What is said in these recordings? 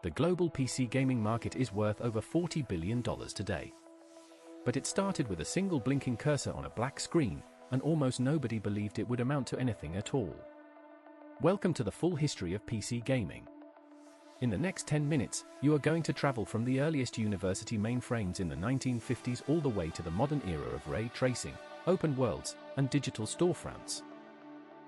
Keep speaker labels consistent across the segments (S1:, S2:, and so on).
S1: The global PC gaming market is worth over $40 billion today. But it started with a single blinking cursor on a black screen, and almost nobody believed it would amount to anything at all. Welcome to the full history of PC gaming. In the next 10 minutes, you are going to travel from the earliest university mainframes in the 1950s all the way to the modern era of ray tracing, open worlds, and digital storefronts.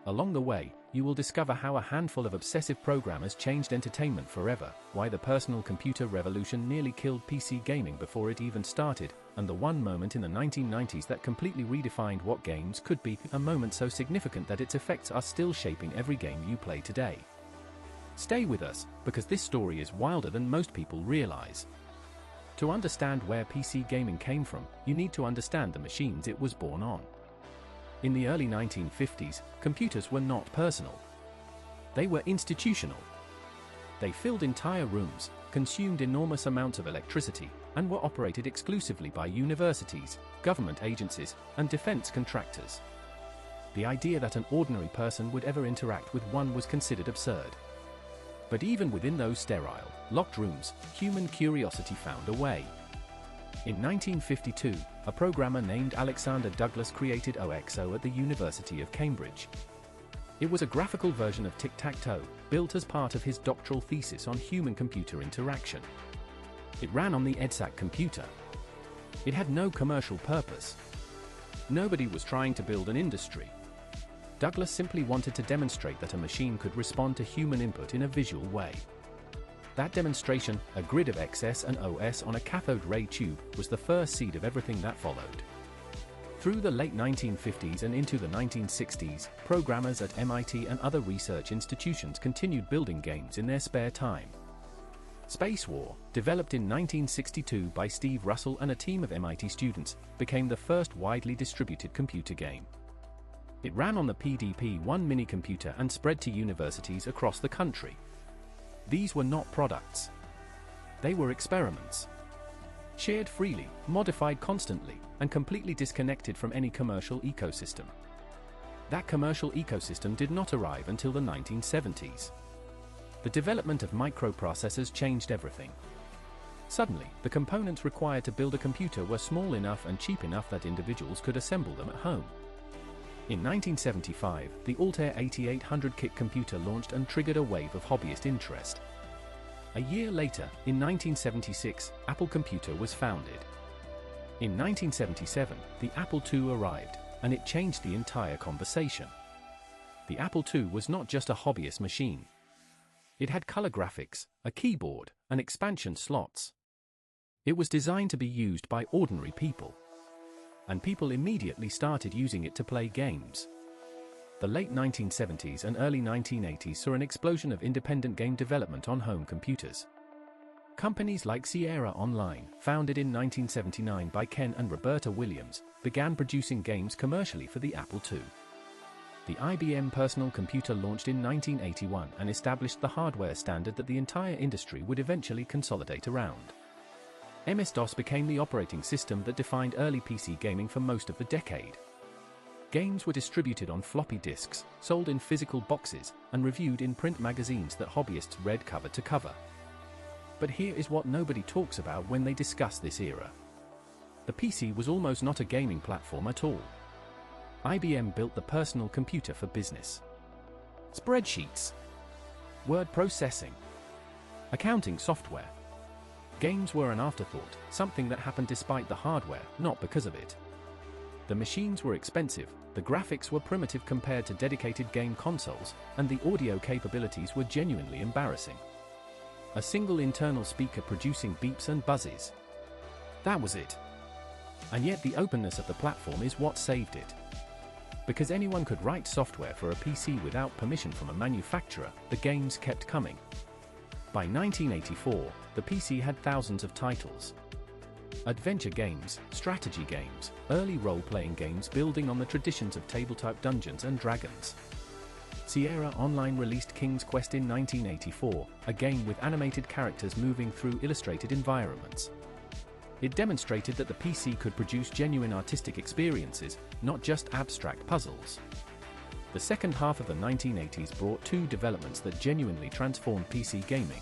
S1: Along the way, you will discover how a handful of obsessive programmers changed entertainment forever, why the personal computer revolution nearly killed PC gaming before it even started, and the one moment in the 1990s that completely redefined what games could be, a moment so significant that its effects are still shaping every game you play today. Stay with us, because this story is wilder than most people realize. To understand where PC gaming came from, you need to understand the machines it was born on. In the early 1950s, computers were not personal. They were institutional. They filled entire rooms, consumed enormous amounts of electricity, and were operated exclusively by universities, government agencies, and defense contractors. The idea that an ordinary person would ever interact with one was considered absurd. But even within those sterile, locked rooms, human curiosity found a way. In 1952, a programmer named Alexander Douglas created OXO at the University of Cambridge. It was a graphical version of tic-tac-toe, built as part of his doctoral thesis on human-computer interaction. It ran on the EDSAC computer. It had no commercial purpose. Nobody was trying to build an industry. Douglas simply wanted to demonstrate that a machine could respond to human input in a visual way. That demonstration, a grid of XS and OS on a cathode ray tube, was the first seed of everything that followed. Through the late 1950s and into the 1960s, programmers at MIT and other research institutions continued building games in their spare time. Space War, developed in 1962 by Steve Russell and a team of MIT students, became the first widely distributed computer game. It ran on the PDP-1 minicomputer and spread to universities across the country. These were not products. They were experiments. Shared freely, modified constantly, and completely disconnected from any commercial ecosystem. That commercial ecosystem did not arrive until the 1970s. The development of microprocessors changed everything. Suddenly, the components required to build a computer were small enough and cheap enough that individuals could assemble them at home. In 1975, the Altair 8800 kit computer launched and triggered a wave of hobbyist interest. A year later, in 1976, Apple Computer was founded. In 1977, the Apple II arrived, and it changed the entire conversation. The Apple II was not just a hobbyist machine. It had color graphics, a keyboard, and expansion slots. It was designed to be used by ordinary people. And people immediately started using it to play games. The late 1970s and early 1980s saw an explosion of independent game development on home computers. Companies like Sierra Online, founded in 1979 by Ken and Roberta Williams, began producing games commercially for the Apple II. The IBM personal computer launched in 1981 and established the hardware standard that the entire industry would eventually consolidate around. MS-DOS became the operating system that defined early PC gaming for most of the decade. Games were distributed on floppy disks, sold in physical boxes, and reviewed in print magazines that hobbyists read cover to cover. But here is what nobody talks about when they discuss this era. The PC was almost not a gaming platform at all. IBM built the personal computer for business. Spreadsheets, word processing, accounting software. Games were an afterthought, something that happened despite the hardware, not because of it. The machines were expensive, the graphics were primitive compared to dedicated game consoles, and the audio capabilities were genuinely embarrassing. A single internal speaker producing beeps and buzzes. That was it. And yet the openness of the platform is what saved it. Because anyone could write software for a PC without permission from a manufacturer, the games kept coming. By 1984, the PC had thousands of titles. Adventure games, strategy games, early role-playing games building on the traditions of tabletop Dungeons and Dragons. Sierra Online released King's Quest in 1984, a game with animated characters moving through illustrated environments. It demonstrated that the PC could produce genuine artistic experiences, not just abstract puzzles. The second half of the 1980s brought two developments that genuinely transformed PC gaming.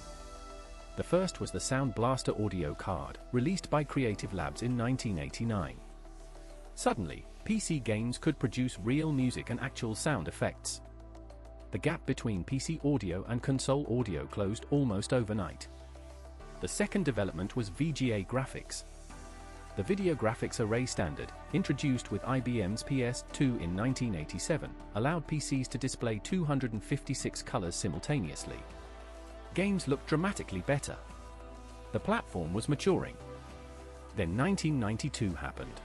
S1: The first was the Sound Blaster audio card, released by Creative Labs in 1989. Suddenly, PC games could produce real music and actual sound effects. The gap between PC audio and console audio closed almost overnight. The second development was VGA graphics. The Video Graphics Array standard, introduced with IBM's PS2 in 1987, allowed PCs to display 256 colors simultaneously. Games looked dramatically better. The platform was maturing. Then 1992 happened.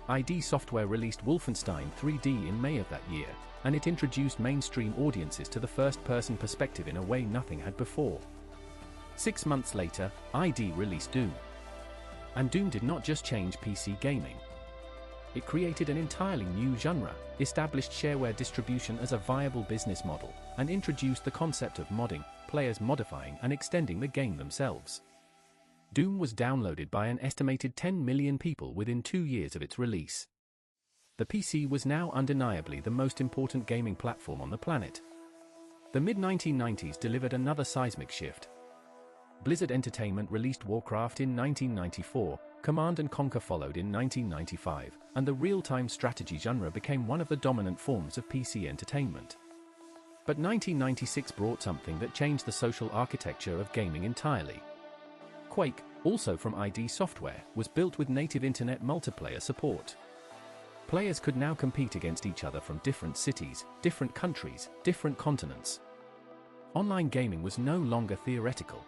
S1: ID Software released Wolfenstein 3D in May of that year, and it introduced mainstream audiences to the first-person perspective in a way nothing had before. 6 months later, ID released Doom. And Doom did not just change PC gaming. It created an entirely new genre, established shareware distribution as a viable business model, and introduced the concept of modding, players modifying and extending the game themselves. Doom was downloaded by an estimated 10 million people within 2 years of its release. The PC was now undeniably the most important gaming platform on the planet. The mid-1990s delivered another seismic shift. Blizzard Entertainment released Warcraft in 1994, Command & Conquer followed in 1995, and the real-time strategy genre became one of the dominant forms of PC entertainment. But 1996 brought something that changed the social architecture of gaming entirely. Quake, also from ID Software, was built with native internet multiplayer support. Players could now compete against each other from different cities, different countries, different continents. Online gaming was no longer theoretical.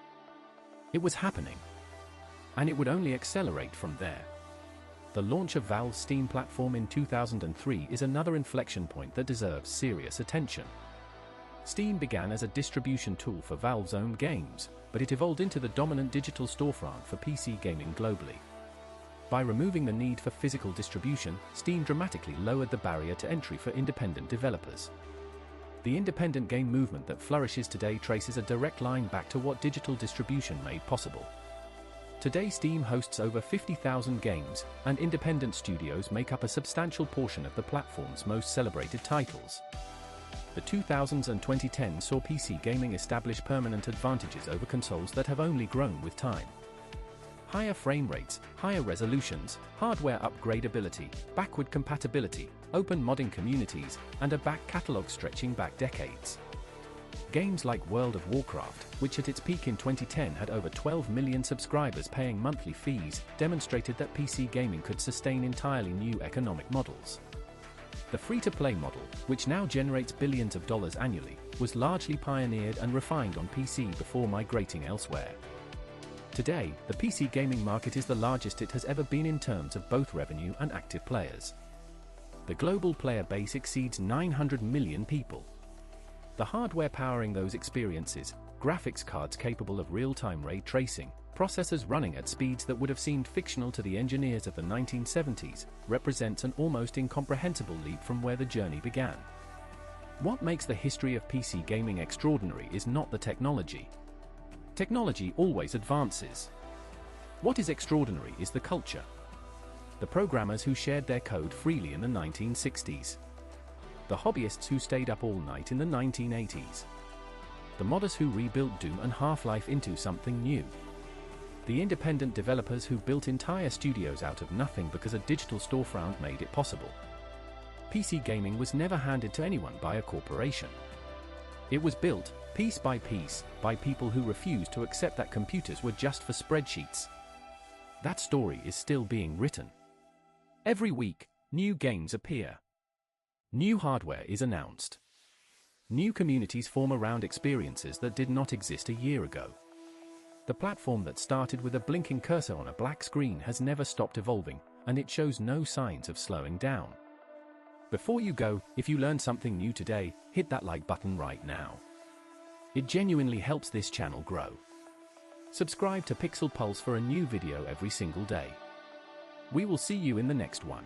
S1: It was happening. And it would only accelerate from there. The launch of Valve's Steam platform in 2003 is another inflection point that deserves serious attention. Steam began as a distribution tool for Valve's own games, but it evolved into the dominant digital storefront for PC gaming globally. By removing the need for physical distribution, Steam dramatically lowered the barrier to entry for independent developers. The independent game movement that flourishes today traces a direct line back to what digital distribution made possible. Today Steam hosts over 50,000 games, and independent studios make up a substantial portion of the platform's most celebrated titles. The 2000s and 2010s saw PC gaming establish permanent advantages over consoles that have only grown with time. Higher frame rates, higher resolutions, hardware upgradability, backward compatibility, open modding communities, and a back catalog stretching back decades. Games like World of Warcraft, which at its peak in 2010 had over 12 million subscribers paying monthly fees, demonstrated that PC gaming could sustain entirely new economic models. The free-to-play model, which now generates billions of dollars annually, was largely pioneered and refined on PC before migrating elsewhere. Today, the PC gaming market is the largest it has ever been in terms of both revenue and active players. The global player base exceeds 900 million people. The hardware powering those experiences, graphics cards capable of real-time ray tracing, processors running at speeds that would have seemed fictional to the engineers of the 1970s, represents an almost incomprehensible leap from where the journey began. What makes the history of PC gaming extraordinary is not the technology. Technology always advances. What is extraordinary is the culture. The programmers who shared their code freely in the 1960s. The hobbyists who stayed up all night in the 1980s. The modders who rebuilt Doom and Half-Life into something new. The independent developers who built entire studios out of nothing because a digital storefront made it possible. PC gaming was never handed to anyone by a corporation. It was built, piece by piece, by people who refused to accept that computers were just for spreadsheets. That story is still being written. Every week, new games appear. New hardware is announced. New communities form around experiences that did not exist a year ago. The platform that started with a blinking cursor on a black screen has never stopped evolving, and it shows no signs of slowing down. Before you go, if you learned something new today, hit that like button right now. It genuinely helps this channel grow. Subscribe to Pixel Pulse for a new video every single day. We will see you in the next one.